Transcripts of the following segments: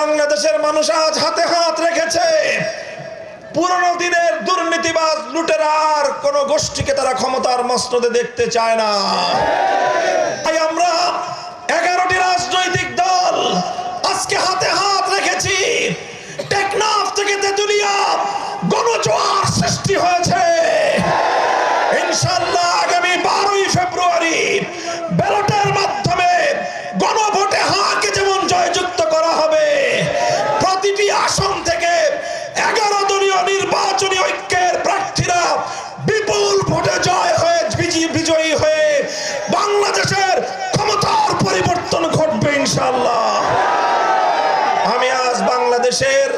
বাংলাদেশের মানুষ আজ হাতে হাত রেখেছে। পুরনো দিনের দুর্নীতিবাজ লুটেরা আর কোন গোষ্ঠীকে তারা ক্ষমতার মসনদে দেখতে চায় না। তাই আমরা 11টি রাজনৈতিক দল আজকে হাতে হাত রেখেছি। টেকনাফ থেকে তেতুলিয়া গণজোয়ার সৃষ্টি হয়েছে। ইনশাআল্লাহ আগামী 12ই ফেব্রুয়ারি ব্যালটের মাধ্যমে গণভোটে হাকে যেমন জয়যুক্ত করা হবে, প্রতিটি আসন থেকে 11 দলীয় নির্বাচনী ঐক্যের প্রার্থীরা বিপুল ভোটে বিজয়ী হয়ে বাংলাদেশের ক্ষমতার পরিবর্তন ঘটবে ইনশাআল্লাহ। আমি আজ বাংলাদেশের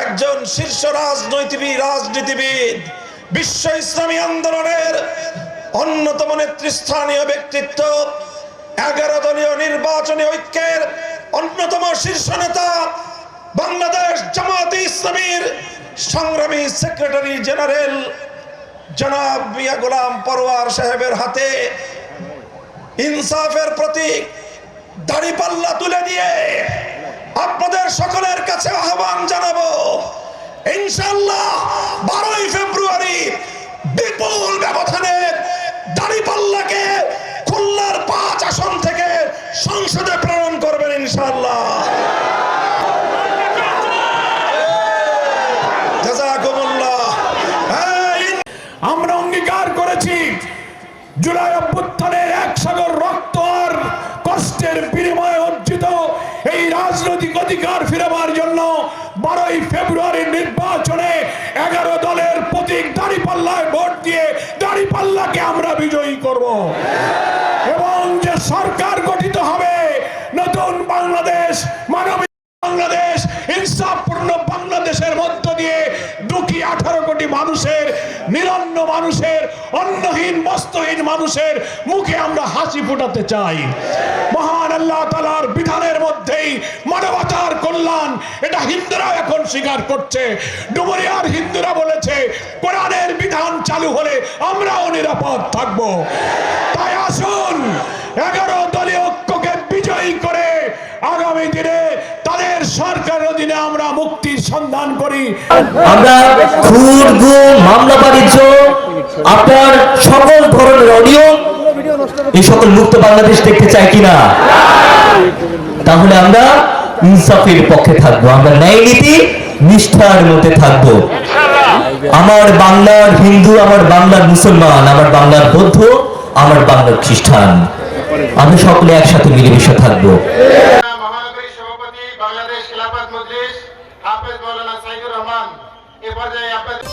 একজন শীর্ষ রাজনীতিবিদ, বিশ্ব ইসলামী আন্দোলনের অন্যতম নেতৃস্থানীয় ব্যক্তিত্ব, 11 দলীয় নির্বাচনী ঐক্যের অন্যতম শীর্ষ নেতা, বাংলাদেশ জামায়াতে ইসলামীর সংগ্রামী সেক্রেটারি জেনারেল জনাব মিয়া গোলাম পরোয়ার সাহেবের হাতে ইনসাফের প্রতীক দাড়িপাল্লা তুলে দিয়ে আপনাদের সকলের কাছে আহ্বান জানাবো, ইনশাআল্লাহ 12ই ফেব্রুয়ারি বিপুল ব্যবধানে দাড়িপাল্লাকে খুলনার 5 আসন থেকে সংসদে প্রেরণ করবেন ইনশাআল্লাহ। জাযাকুমুল্লাহ। আমরা অঙ্গীকার করেছি জুলাই অভ্যুত্থানের এক সাগর রক্ত আর কষ্টের বিনিময়ে অর্জিত এই রাজনৈতিক অধিকার ফিরাবার জন্য 12ই ফেব্রুয়ারির নির্বাচনে 11 দলের প্রতীক দাড়িপাল্লায় ভোট দিয়ে দাড়িপাল্লাকে আমরা বিজয়ী করব এবং যে সরকার গঠিত হবে নতুন বাংলাদেশ, মানবিক বাংলাদেশ, ইনসাফপূর্ণ বাংলাদেশের মধ্য দিয়ে 218 কোটি মানুষের, নিরন্ন মানুষের, অন্নহীন বস্ত্রহীন মানুষের মুখে আমরা হাসি ফোটাতে চাই। মহান আল্লাহ তাআলার বিধানের মধ্যেই মানবতার কল্যাণ, এটা হিন্দুরা এখন স্বীকার করছে। ডুমুরিয়ার হিন্দুরা বলেছে কোরআনের বিধান চালু হলে আমরাও নিরাপদ থাকব। তাই আসুন 11 দলীয় ঐক্যকে বিজয়ী করে আগামী দিনে তাদের সরকারের অধীনে আমরা মুক্তির সন্ধান করি। আমরা খুন, গুম, মামলা বাণিজ্য, আপনার সকল ধরনের অনিয়ম, এই সকল মুক্ত বাংলাদেশ দেখতে চাই কিনা? তাহলে আমরা ইনসাফের পক্ষে থাকবো, আমরা ন্যায় নীতি নিষ্ঠার মধ্যে থাকবো। আমার বাংলার হিন্দু, আমার বাংলার মুসলমান, আমার বাংলার বৌদ্ধ, আমার বাংলার খ্রিস্টান, আমরা সকলে একসাথে মিলেমিশে থাকবো। মহানগরী সভাপতি বাংলাদেশ খেলাফত মজলিস হাফেজ মাওলানা সাইদুর রহমান এ পর্যায়ে আপনাদের